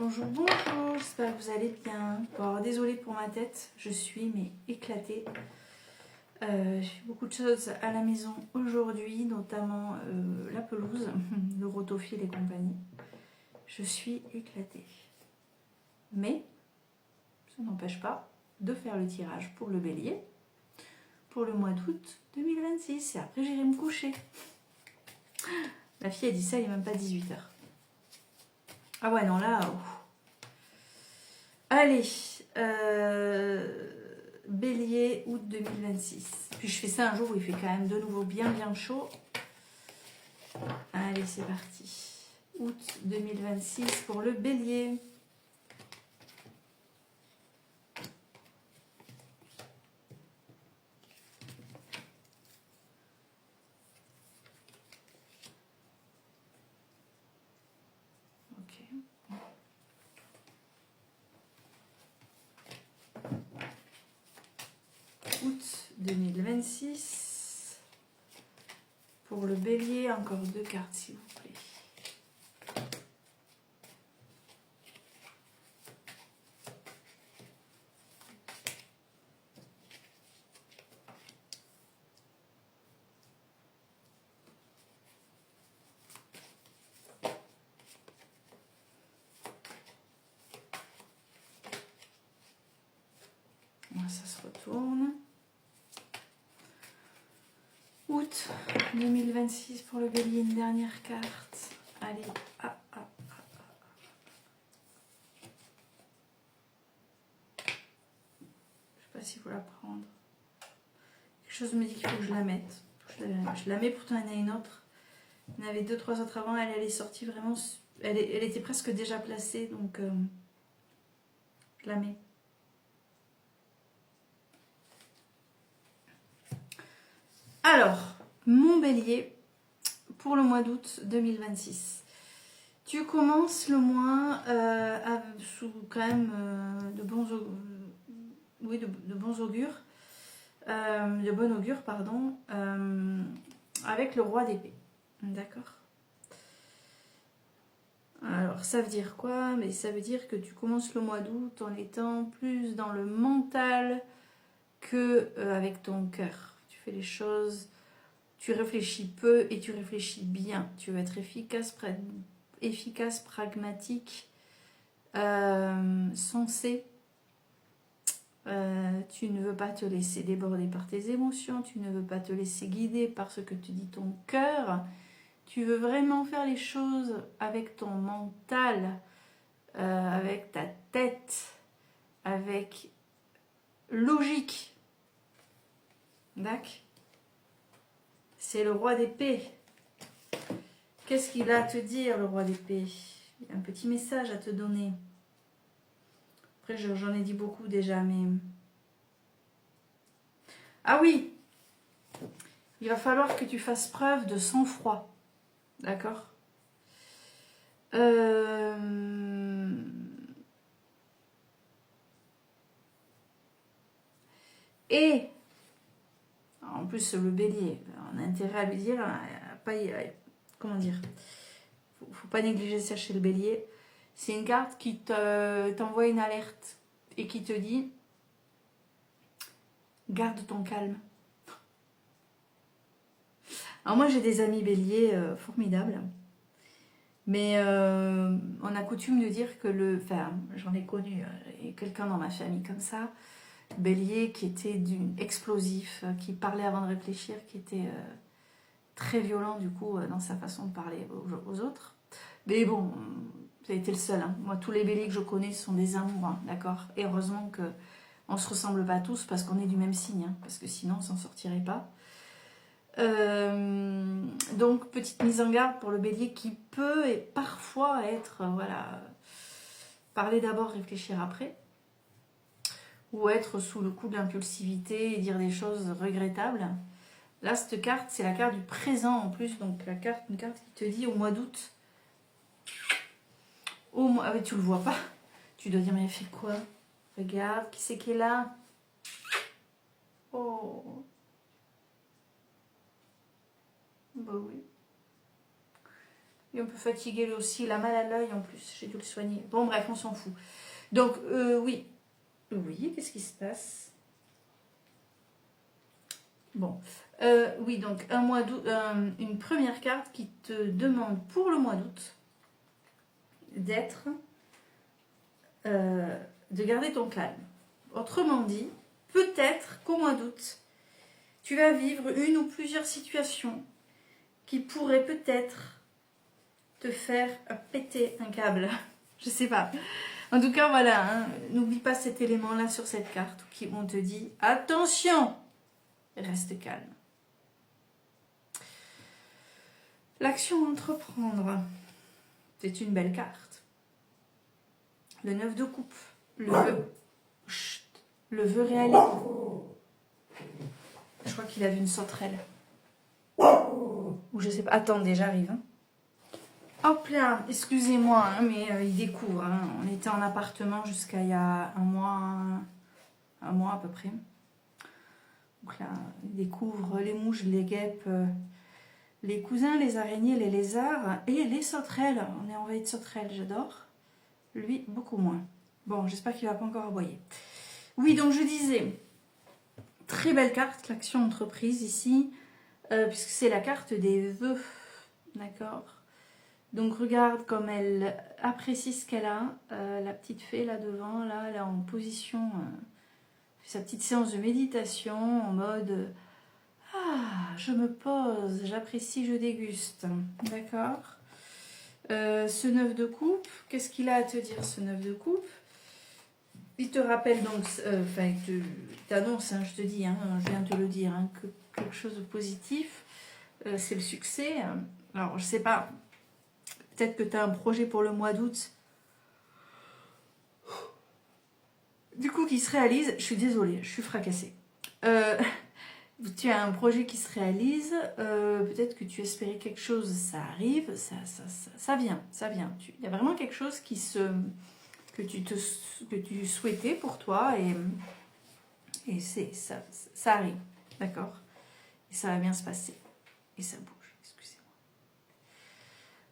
Bonjour, bonjour, j'espère que vous allez bien. Bon, alors, désolée pour ma tête, je suis mais éclatée. J'ai fait beaucoup de choses à la maison aujourd'hui, notamment la pelouse, le rotophile et compagnie. Je suis éclatée. Mais ça n'empêche pas de faire le tirage pour le bélier pour le mois d'août 2026. Et après, j'irai me coucher. La fille a dit ça, il n'est même pas 18h. Ah ouais, non, là... Allez, bélier, août 2026. Puis je fais ça un jour où il fait quand même de nouveau bien chaud. Allez, c'est parti. Août 2026 pour le bélier. Août 2026 pour le bélier, encore 2 cartes s'il vous plaît. Ça se retourne. Août 2026 pour le bélier, une dernière carte. Allez, Je sais pas s'il faut la prendre. Quelque chose me dit qu'il faut que je la mette. Je la mets, pourtant il y en a une autre. Il y en avait 2-3 autres avant, elle est sortie vraiment... Elle était presque déjà placée, donc je la mets. Alors, mon bélier, pour le mois d'août 2026. Tu commences le mois sous quand même de bons augures, de bon augure, pardon, avec le roi d'épée. D'accord? Alors, ça veut dire quoi? Mais ça veut dire que tu commences le mois d'août en étant plus dans le mental que avec ton cœur. Tu fais les choses, tu réfléchis peu et tu réfléchis bien. Tu veux être efficace, pragmatique, sensé. Tu ne veux pas te laisser déborder par tes émotions, tu ne veux pas te laisser guider par ce que te dit ton cœur. Tu veux vraiment faire les choses avec ton mental, avec ta tête, avec logique. D'accord? C'est le roi d'épée. Qu'est-ce qu'il a à te dire, le roi d'épée? Il y a un petit message à te donner. Après, j'en ai dit beaucoup déjà, mais... Ah oui! Il va falloir que tu fasses preuve de sang-froid. D'accord? Et, en plus, le bélier, on a intérêt à lui dire, comment dire? Faut pas négliger ça chez le bélier. C'est une carte qui t'envoie une alerte et qui te dit garde ton calme. Alors moi j'ai des amis béliers formidables, mais on a coutume de dire que enfin j'en ai connu quelqu'un dans ma famille comme ça, bélier qui était explosif, qui parlait avant de réfléchir, qui était très violent du coup dans sa façon de parler aux autres. Mais bon, ça a été le seul. Hein. Moi, tous les béliers que je connais sont des amours, hein, d'accord? Et heureusement qu'on ne se ressemble pas tous parce qu'on est du même signe, hein, parce que sinon on s'en sortirait pas. Donc, petite mise en garde pour le bélier qui peut et parfois être, voilà, parler d'abord, réfléchir après. Ou être sous le coup de l'impulsivité et dire des choses regrettables. Là, cette carte, c'est la carte du présent en plus. Donc, une carte qui te dit au mois d'août. Ah oui, tu le vois pas. Tu dois dire, mais elle fait quoi? Regarde, qui c'est qui est là? Oh. Bah oui. Il est un peu fatigué lui aussi, il a mal à l'œil en plus, j'ai dû le soigner. Bon bref, on s'en fout. Donc oui. Oui, qu'est-ce qui se passe? Bon. Oui, donc un mois d'août, une première carte qui te demande pour le mois d'août d'être, de garder ton calme. Autrement dit, peut-être qu'au mois d'août, tu vas vivre une ou plusieurs situations qui pourraient peut-être te faire péter un câble. Je sais pas. En tout cas, voilà, hein, n'oublie pas cet élément-là sur cette carte qui on te dit attention, reste calme. L'action à entreprendre, c'est une belle carte. Le 9 de coupe, le vœu, chut, le vœu réalisé. Je crois qu'il a vu une sauterelle. Ou je sais pas. Attendez, j'arrive. Hein. Hop là, excusez-moi, hein, mais il découvre. Hein. On était en appartement jusqu'à il y a un mois à peu près. Donc là, il découvre les mouches, les guêpes, les cousins, les araignées, les lézards et les sauterelles. On est envahi de sauterelles, j'adore. Lui, beaucoup moins. Bon, j'espère qu'il ne va pas encore aboyer. Oui, donc je disais, très belle carte, l'action entreprise ici, puisque c'est la carte des vœux. D'accord ? Donc regarde comme elle apprécie ce qu'elle a, la petite fée là devant, là elle est en position, fait sa petite séance de méditation en mode ah je me pose, j'apprécie, je déguste, d'accord. Ce 9 de coupe, qu'est-ce qu'il a à te dire ce 9 de coupe? Il te rappelle donc, enfin il t'annonce, hein, je te dis, hein, je viens de te le dire, hein, que quelque chose de positif, c'est le succès. Alors je sais pas. Peut-être que tu as un projet pour le mois d'août. Du coup, qui se réalise. Je suis désolée, je suis fracassée. Tu as un projet qui se réalise. Peut-être que tu espérais quelque chose, ça arrive. Ça vient, ça vient. Il y a vraiment quelque chose que tu souhaitais pour toi. Et ça arrive. D'accord? Et ça va bien se passer. Et ça bouge. Excusez-moi.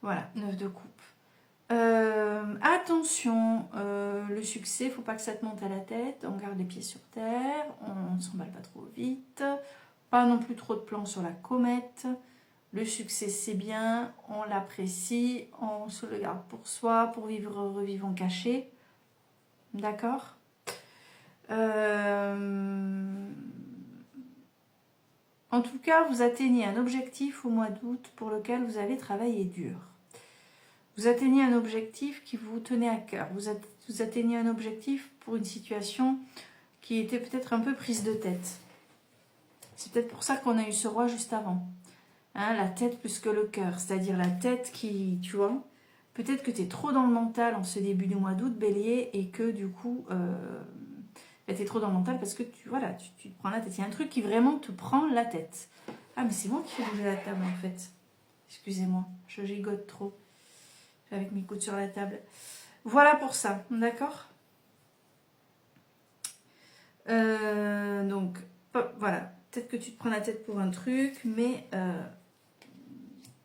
Voilà, 9 de coupe. Attention, le succès, faut pas que ça te monte à la tête, on garde les pieds sur terre, on ne s'emballe pas trop vite, pas non plus trop de plans sur la comète. Le succès c'est bien, on l'apprécie, on se le garde pour soi, pour vivre heureux, vivons cachés. D'accord. En tout cas, vous atteignez un objectif au mois d'août pour lequel vous avez travaillé dur. Vous atteignez un objectif qui vous tenait à cœur. Vous atteignez un objectif pour une situation qui était peut-être un peu prise de tête. C'est peut-être pour ça qu'on a eu ce roi juste avant. Hein, la tête plus que le cœur. C'est-à-dire la tête qui, tu vois, peut-être que tu es trop dans le mental en ce début du mois d'août, bélier, et que du coup, tu es trop dans le mental parce que tu te prends la tête. Il y a un truc qui vraiment te prend la tête. Ah, mais c'est moi qui fais bouger la table en fait. Excusez-moi, je gigote trop. Avec mes coudes sur la table. Voilà pour ça, d'accord. Donc, voilà. Peut-être que tu te prends la tête pour un truc, mais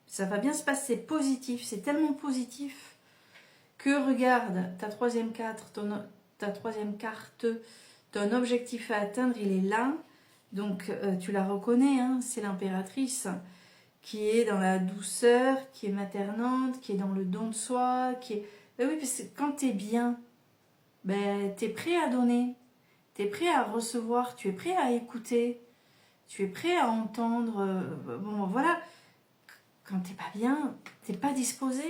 ça va bien se passer. Positif, c'est tellement positif que regarde, ta troisième carte, ton objectif à atteindre, il est là. Donc, tu la reconnais, hein, c'est l'impératrice. Qui est dans la douceur, qui est maternante, qui est dans le don de soi, qui est... Ben oui, parce que quand tu es bien, ben, tu es prêt à donner, tu es prêt à recevoir, tu es prêt à écouter, tu es prêt à entendre. Bon, voilà, quand tu n'es pas bien, tu n'es pas disposé.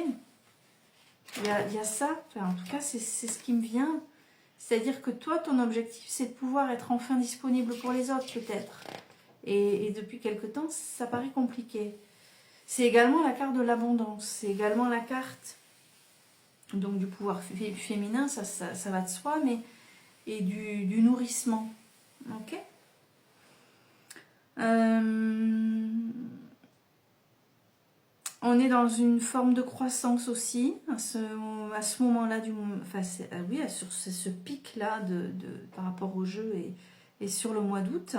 Il y a ça, enfin, en tout cas, c'est ce qui me vient. C'est-à-dire que toi, ton objectif, c'est de pouvoir être enfin disponible pour les autres, peut-être. Et depuis quelque temps, ça paraît compliqué. C'est également la carte de l'abondance. C'est également la carte donc du pouvoir féminin, ça va de soi, mais et du nourrissement. Ok. On est dans une forme de croissance aussi à ce moment-là oui, sur ce pic-là par rapport au jeu et sur le mois d'août.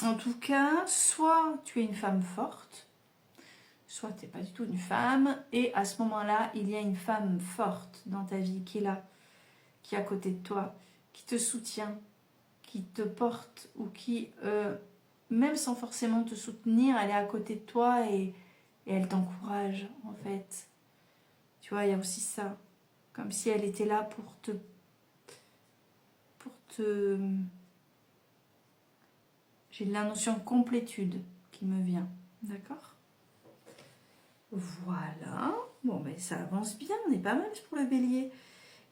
En tout cas, soit tu es une femme forte, soit tu n'es pas du tout une femme, et à ce moment-là, il y a une femme forte dans ta vie qui est là, qui est à côté de toi, qui te soutient, qui te porte, ou qui, même sans forcément te soutenir, elle est à côté de toi et elle t'encourage, en fait. Tu vois, il y a aussi ça. Comme si elle était là pour te... J'ai la notion de complétude qui me vient. D'accord? Voilà. Bon, mais ça avance bien. On est pas mal pour le bélier.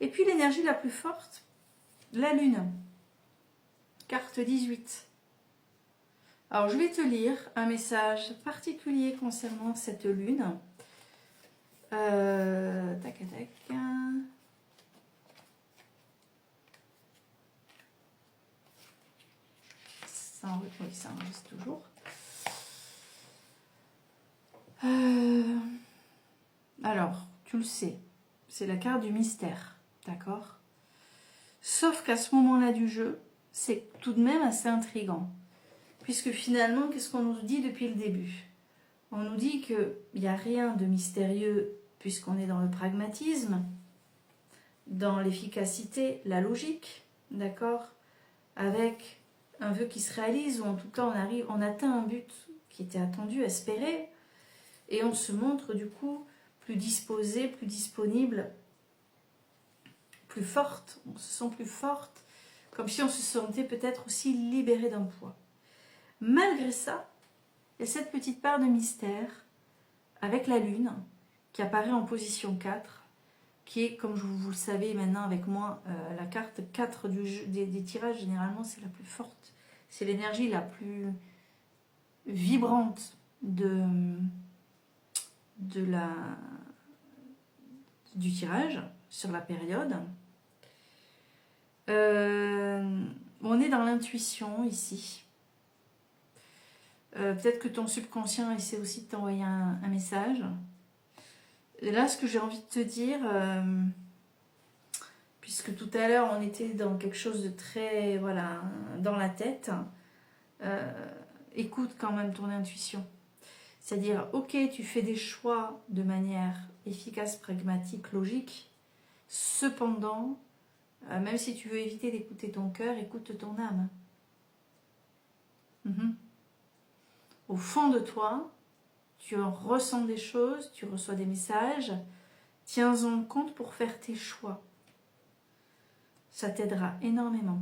Et puis l'énergie la plus forte, la lune. Carte 18. Alors, je vais te lire un message particulier concernant cette lune. Tac, tac. Oui, ça enregistre toujours. Alors, tu le sais, c'est la carte du mystère, d'accord? Sauf qu'à ce moment-là du jeu, c'est tout de même assez intriguant. Puisque finalement, qu'est-ce qu'on nous dit depuis le début? On nous dit qu'il n'y a rien de mystérieux puisqu'on est dans le pragmatisme, dans l'efficacité, la logique, d'accord? Avec un vœu qui se réalise, ou en tout cas on atteint un but qui était attendu, espéré, et on se montre du coup plus disposé, plus disponible, plus forte, on se sent plus forte, comme si on se sentait peut-être aussi libéré d'un poids. Malgré ça, il y a cette petite part de mystère avec la lune qui apparaît en position 4, qui est, comme vous le savez maintenant avec moi, la carte 4 du jeu, des tirages, généralement c'est la plus forte. C'est l'énergie la plus vibrante du tirage sur la période. On est dans l'intuition ici. Peut-être que ton subconscient essaie aussi de t'envoyer un message. Et là, ce que j'ai envie de te dire, puisque tout à l'heure on était dans quelque chose de très, voilà, dans la tête, écoute quand même ton intuition. C'est-à-dire, ok, tu fais des choix de manière efficace, pragmatique, logique, cependant, même si tu veux éviter d'écouter ton cœur, écoute ton âme. Au fond de toi, tu ressens des choses, tu reçois des messages, tiens-en compte pour faire tes choix. Ça t'aidera énormément.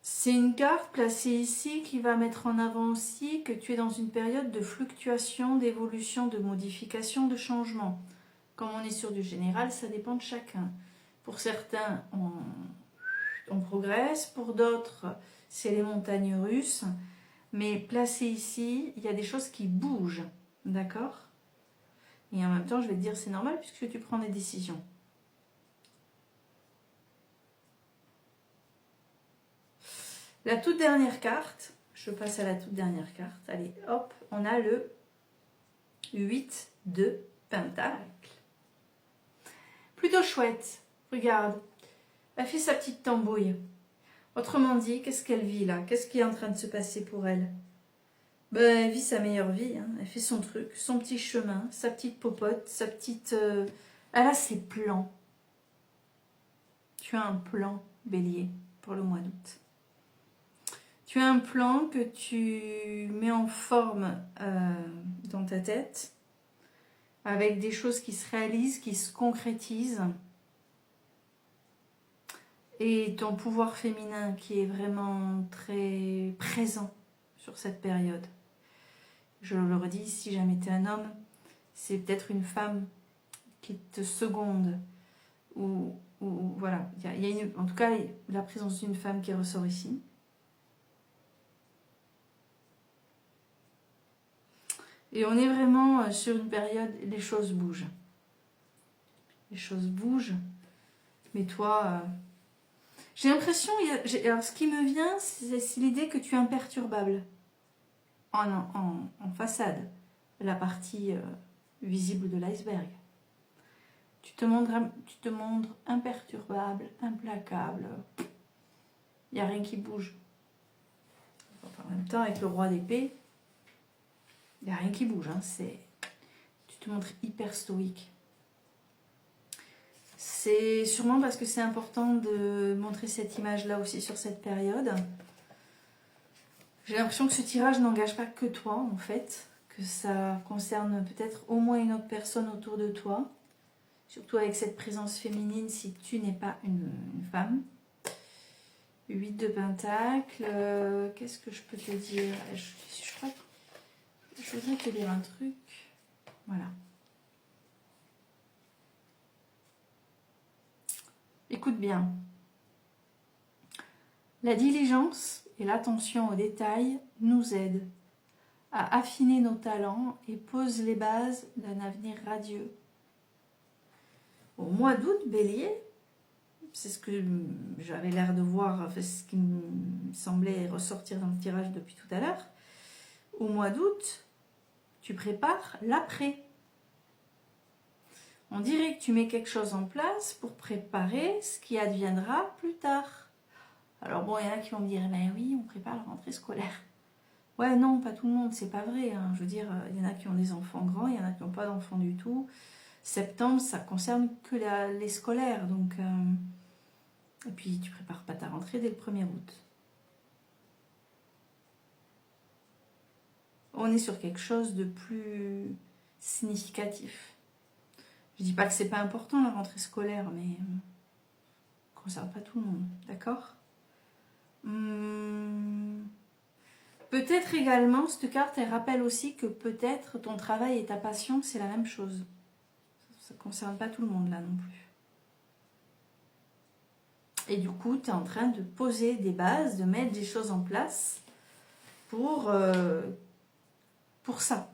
C'est une carte placée ici qui va mettre en avant aussi que tu es dans une période de fluctuation, d'évolution, de modification, de changement. Comme on est sur du général, ça dépend de chacun. Pour certains, on progresse, pour d'autres, c'est les montagnes russes. Mais placé ici, il y a des choses qui bougent, d'accord? Et en même temps, je vais te dire, c'est normal puisque tu prends des décisions. La toute dernière carte, je passe à la toute dernière carte. Allez, hop, on a le 8 de Pentacle. Plutôt chouette, regarde. Elle fait sa petite tambouille. Autrement dit, qu'est-ce qu'elle vit là? Qu'est-ce qui est en train de se passer pour elle? Ben, elle vit sa meilleure vie, hein. Elle fait son truc, son petit chemin, sa petite popote, sa petite... Elle a ses plans. Tu as un plan, Bélier, pour le mois d'août. Tu as un plan que tu mets en forme dans ta tête, avec des choses qui se réalisent, qui se concrétisent, et ton pouvoir féminin qui est vraiment très présent sur cette période. Je le redis, si jamais tu es un homme, c'est peut-être une femme qui te seconde, ou voilà, il y a en tout cas la présence d'une femme qui ressort ici. Et on est vraiment sur une période, les choses bougent. Les choses bougent, mais toi, j'ai l'impression, alors ce qui me vient, c'est l'idée que tu es imperturbable. en façade, la partie visible de l'iceberg. Tu te montres imperturbable, implacable. Il n'y a rien qui bouge. En même temps, avec le roi d'épée, il n'y a rien qui bouge. Hein. Tu te montres hyper stoïque. C'est sûrement parce que c'est important de montrer cette image-là aussi sur cette période. J'ai l'impression que ce tirage n'engage pas que toi, en fait. Que ça concerne peut-être au moins une autre personne autour de toi. Surtout avec cette présence féminine si tu n'es pas une femme. 8 de pentacles. Qu'est-ce que je peux te dire? Je crois que je voudrais te lire un truc. Voilà. Écoute bien. La diligence et l'attention aux détails nous aident à affiner nos talents et posent les bases d'un avenir radieux. Au mois d'août, Bélier, c'est ce que j'avais l'air de voir, enfin, ce qui me semblait ressortir dans le tirage depuis tout à l'heure. Au mois d'août, tu prépares l'après. On dirait que tu mets quelque chose en place pour préparer ce qui adviendra plus tard. Alors bon, il y en a qui vont me dire, ben oui, on prépare la rentrée scolaire. Ouais, non, pas tout le monde, c'est pas vrai. Hein. Je veux dire, il y en a qui ont des enfants grands, il y en a qui n'ont pas d'enfants du tout. Septembre, ça concerne que les scolaires. Donc, et puis, tu prépares pas ta rentrée dès le 1er août. On est sur quelque chose de plus significatif. Je dis pas que c'est pas important la rentrée scolaire, mais ça ne concerne pas tout le monde, d'accord? Peut-être également, cette carte, elle rappelle aussi que peut-être ton travail et ta passion, c'est la même chose. Ça ne concerne pas tout le monde là non plus. Et du coup, tu es en train de poser des bases, de mettre des choses en place pour ça,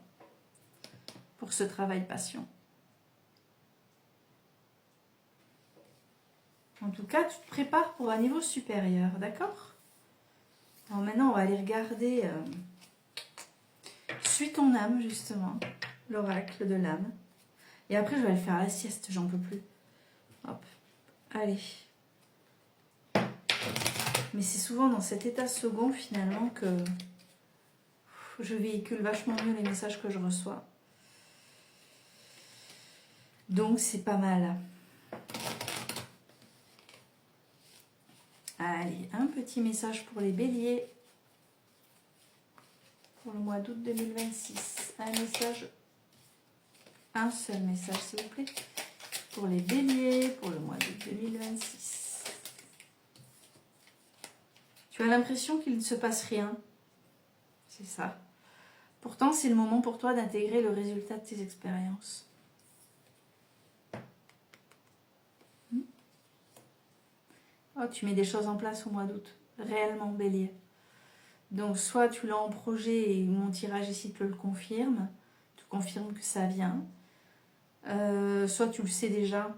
pour ce travail passion. En tout cas, tu te prépares pour un niveau supérieur, d'accord? Alors maintenant, on va aller regarder Suis ton âme, justement, l'oracle de l'âme. Et après, je vais aller faire la sieste, j'en peux plus. Hop, allez. Mais c'est souvent dans cet état second, finalement, que je véhicule vachement mieux les messages que je reçois. Donc, c'est pas mal. Allez, un petit message pour les béliers. Pour le mois d'août 2026. Un message, un seul message, s'il vous plaît. Pour les béliers, pour le mois d'août 2026. Tu as l'impression qu'il ne se passe rien. C'est ça. Pourtant, c'est le moment pour toi d'intégrer le résultat de tes expériences. Oh, tu mets des choses en place au mois d'août. Réellement, bélier. Donc, soit tu l'as en projet et mon tirage ici te le confirme. Tu confirmes que ça vient. Soit tu le sais déjà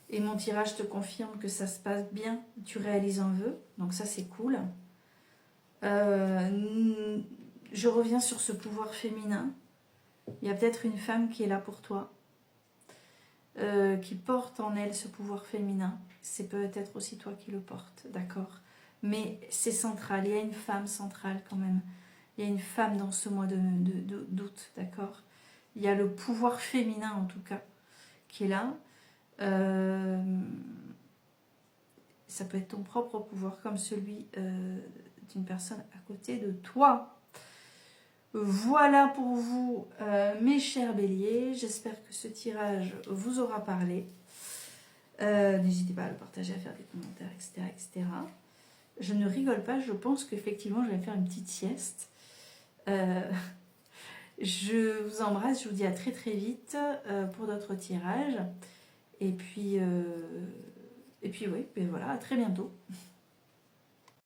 et mon tirage te confirme que ça se passe bien. Tu réalises un vœu. Donc, ça, c'est cool. Je reviens sur ce pouvoir féminin. Il y a peut-être une femme qui est là pour toi. Qui porte en elle ce pouvoir féminin. C'est peut-être aussi toi qui le portes, d'accord? Mais c'est central, il y a une femme centrale quand même. Il y a une femme dans ce mois d'août, d'accord? Il y a le pouvoir féminin en tout cas qui est là. Ça peut être ton propre pouvoir comme celui d'une personne à côté de toi. Voilà pour vous, mes chers béliers. J'espère que ce tirage vous aura parlé. N'hésitez pas à le partager, à faire des commentaires, etc., etc. Je ne rigole pas, je pense qu'effectivement, je vais faire une petite sieste. Je vous embrasse, je vous dis à très très vite pour d'autres tirages. Et puis oui, ben voilà, à très bientôt.